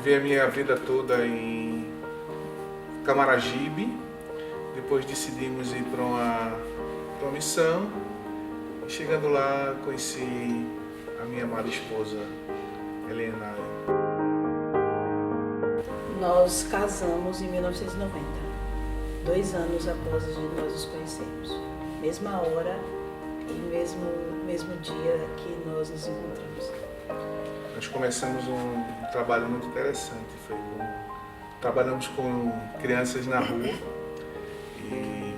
Vivi a minha vida toda em Camaragibe. Depois decidimos ir para uma missão. E chegando lá, conheci a minha amada esposa, Helena. Nós casamos em 1990, 2 anos após nós nos conhecermos. Mesma hora e mesmo dia que nós nos encontramos. Nós começamos um trabalho muito interessante. Trabalhamos com crianças na rua e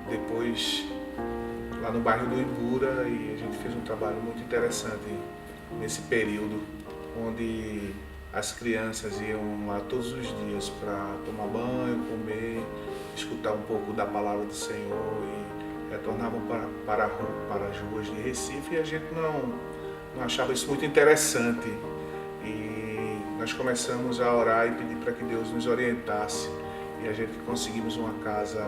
depois lá no bairro do Ibura, e a gente fez um trabalho muito interessante nesse período, onde as crianças iam lá todos os dias para tomar banho, comer, escutar um pouco da palavra do Senhor e retornavam para as ruas de Recife, e a gente não achava isso muito interessante. E nós começamos a orar e pedir para que Deus nos orientasse, e a gente conseguimos uma casa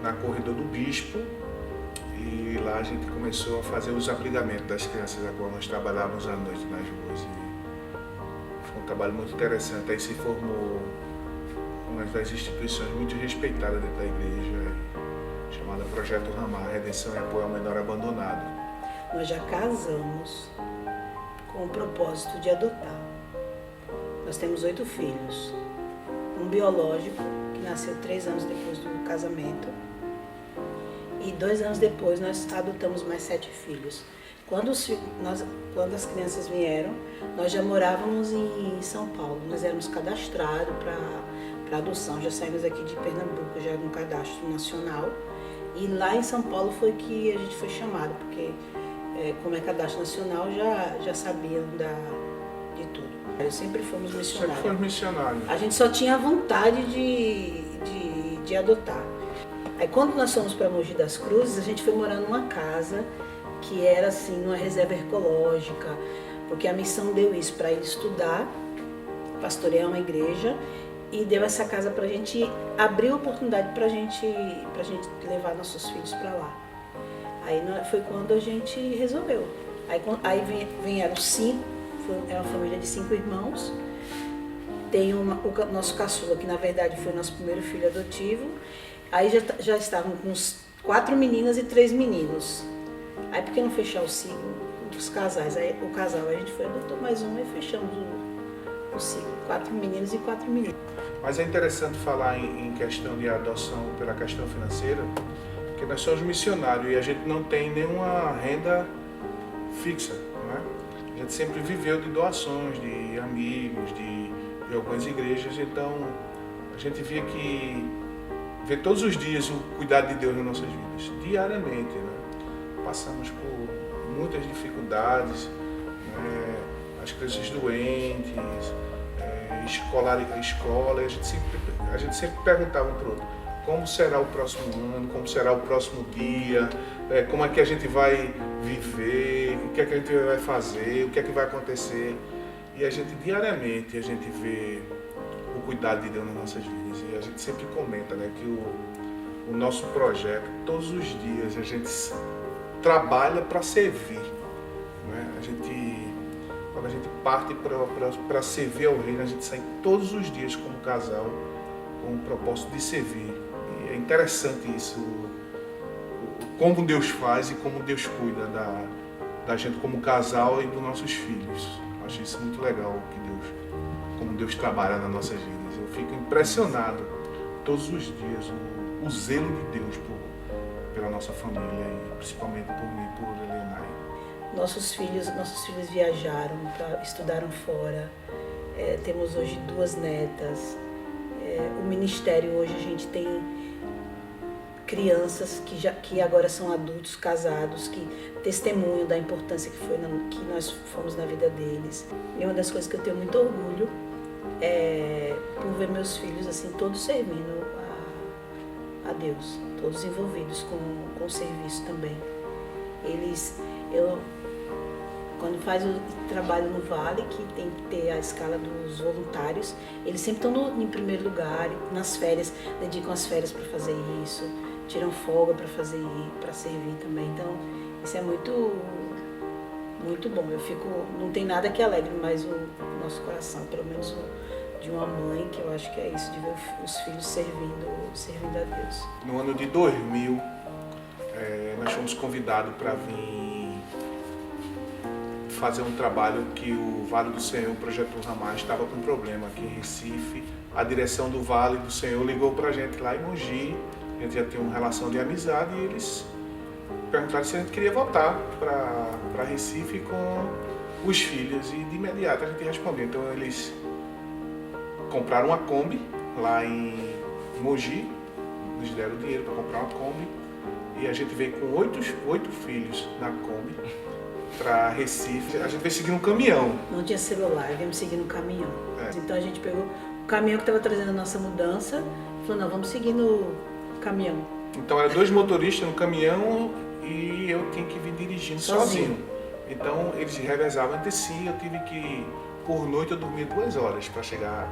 na Corredor do Bispo, e lá a gente começou a fazer os abrigamentos das crianças, a qual nós trabalhávamos à noite nas ruas. E foi um trabalho muito interessante. Aí se formou uma das instituições muito respeitadas dentro da igreja, chamada Projeto Ramar, Redenção e Apoio ao Menor Abandonado. Nós já casamos com o propósito de adotar. Nós temos 8 filhos. Um biológico, que nasceu 3 anos depois do casamento. E 2 anos depois nós adotamos mais 7 filhos. Quando as crianças vieram, nós já morávamos em São Paulo. Nós éramos cadastrados para adoção. Já saímos aqui de Pernambuco, já com cadastro nacional. E lá em São Paulo foi que a gente foi chamado, porque como é cadastro nacional, já sabiam de tudo. Sempre fomos missionários. Sempre fomos missionários. A gente só tinha vontade de adotar. Aí quando nós fomos para Mogi das Cruzes, a gente foi morar numa casa que era assim, numa reserva ecológica, porque a missão deu isso para ir estudar, pastorear uma igreja, e deu essa casa para a gente, abriu a oportunidade para a gente levar nossos filhos para lá. Aí foi quando a gente resolveu. Aí vieram 5, era uma família de 5 irmãos. Tem o nosso caçula, que na verdade foi nosso primeiro filho adotivo. Aí já estavam com 4 meninas e 3 meninos. Aí por que não fechar o ciclo dos casais? Aí o casal, a gente foi, adotou mais um e fechamos o ciclo. 4 meninos e 4 meninos. Mas é interessante falar em questão de adoção pela questão financeira, porque nós somos missionários e a gente não tem nenhuma renda fixa, não é? A gente sempre viveu de doações, de amigos, de algumas igrejas, então a gente vê todos os dias o cuidado de Deus nas nossas vidas, diariamente, né? Passamos por muitas dificuldades, né? As crianças doentes, escola, a gente sempre perguntava um para o outro, como será o próximo ano, como será o próximo dia, como é que a gente vai viver, o que é que a gente vai fazer, o que é que vai acontecer. E a gente diariamente vê o cuidado de Deus nas nossas vidas. E a gente sempre comenta, né, que o nosso projeto, todos os dias a gente trabalha para servir, né? Quando a gente parte para servir ao reino, a gente sai todos os dias como casal com o propósito de servir. E é interessante isso, como Deus faz e como Deus cuida da gente como casal e dos nossos filhos. Eu acho isso muito legal, como Deus trabalha nas nossas vidas. Eu fico impressionado todos os dias, o zelo de Deus pela nossa família, e principalmente por mim e por Helena. Nossos filhos viajaram, estudaram fora. Temos hoje 2 netas. O ministério hoje a gente tem crianças que agora são adultos, casados, que testemunham da importância que nós fomos na vida deles. E uma das coisas que eu tenho muito orgulho é por ver meus filhos assim, todos servindo a Deus, todos envolvidos com o serviço também. Quando faz o trabalho no Vale, que tem que ter a escala dos voluntários, eles sempre estão em primeiro lugar, nas férias, dedicam as férias para fazer isso, tiram folga para servir também. Então, isso é muito, muito bom. Não tem nada que alegre mais o nosso coração, pelo menos de uma mãe, que eu acho que é isso, de ver os filhos servindo a Deus. No ano de 2000, nós fomos convidados para vir fazer um trabalho que o Vale do Senhor, o Projeto Ramar, estava com problema aqui em Recife. A direção do Vale do Senhor ligou para a gente lá em Mogi, a gente já tinha uma relação de amizade e eles perguntaram se a gente queria voltar para Recife com os filhos, e de imediato a gente respondeu. Então eles compraram uma Kombi lá em Mogi, nos deram dinheiro para comprar uma Kombi, e a gente veio com oito filhos na Kombi para Recife. A gente veio seguindo um caminhão. Não tinha celular, viemos seguindo um caminhão. Então a gente pegou o caminhão que estava trazendo a nossa mudança e falou, não, vamos seguir no caminhão. Então eram 2 motoristas no caminhão e eu tinha que vir dirigindo sozinho. Então eles revezavam entre si, eu tive que, por noite eu dormi 2 horas para chegar.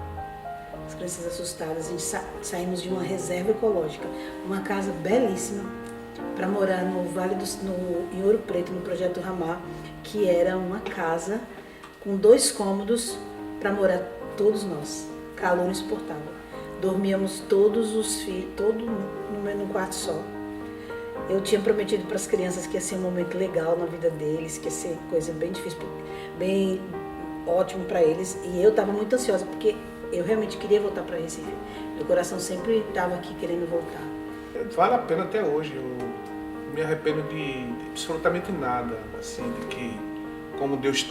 As crianças assustadas, a gente saímos de uma reserva ecológica, uma casa belíssima, para morar no Vale em Ouro Preto, no Projeto Ramar, que era uma casa com 2 cômodos para morar todos nós, calor insuportável. Dormíamos todos os filhos, todo num quarto só. Eu tinha prometido para as crianças que ia ser um momento legal na vida deles, que ia ser coisa bem difícil, bem ótimo para eles. E eu estava muito ansiosa, porque eu realmente queria voltar para Recife. Meu coração sempre estava aqui querendo voltar. Vale a pena até hoje. Eu me arrependo de absolutamente nada, assim, de que como Deus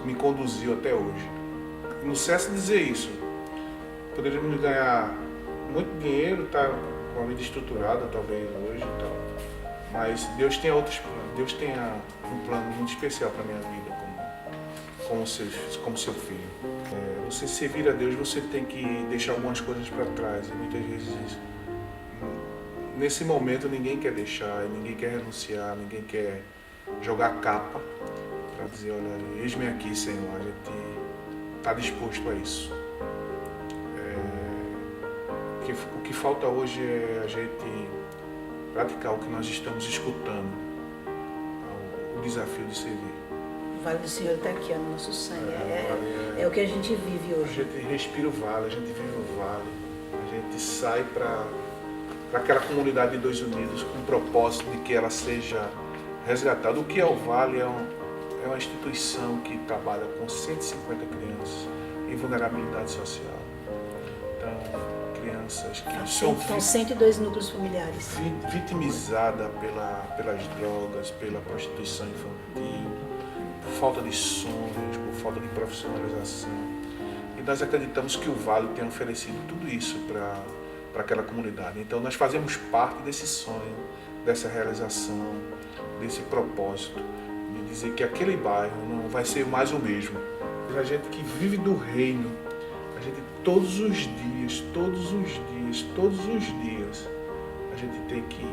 me conduziu até hoje. Não cessa de dizer isso. Poderíamos ganhar muito dinheiro, tá com a vida estruturada talvez hoje e tal. Mas Deus tem outros planos. Deus tem um plano muito especial para minha vida como seu filho. Você servir a Deus, você tem que deixar algumas coisas para trás. E muitas vezes, nesse momento, ninguém quer deixar, ninguém quer renunciar, ninguém quer jogar capa para dizer, olha, eis-me aqui, Senhor, a gente está disposto a isso. O que falta hoje é a gente praticar o que nós estamos escutando, o desafio de servir. O Vale do Senhor está aqui, no nosso sangue. É o que a gente vive hoje. A gente respira o vale, a gente vive o vale, a gente sai para aquela comunidade de Dois Unidos com o propósito de que ela seja resgatada. O que é o Vale? É uma instituição que trabalha com 150 crianças em vulnerabilidade social. Então, crianças que são 102 núcleos familiares. Vitimizadas pelas drogas, pela prostituição infantil, por falta de sonhos, por falta de profissionalização. E nós acreditamos que o Vale tem oferecido tudo isso para aquela comunidade. Então nós fazemos parte desse sonho, dessa realização, desse propósito, de dizer que aquele bairro não vai ser mais o mesmo. A gente que vive do reino, a gente todos os dias, a gente tem que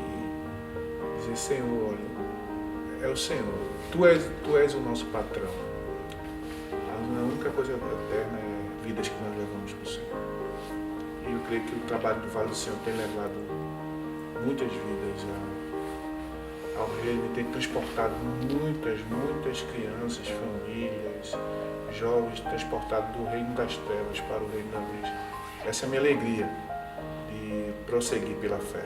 dizer, Senhor, olha, é o Senhor, Tu és o nosso patrão. A única coisa eterna é vidas que nós levamos para o Senhor. E eu creio que o trabalho do Vale do Senhor tem levado muitas vidas ao reino, tem transportado muitas crianças, famílias, jovens, transportado do reino das trevas para o reino da luz. Essa é a minha alegria de prosseguir pela fé.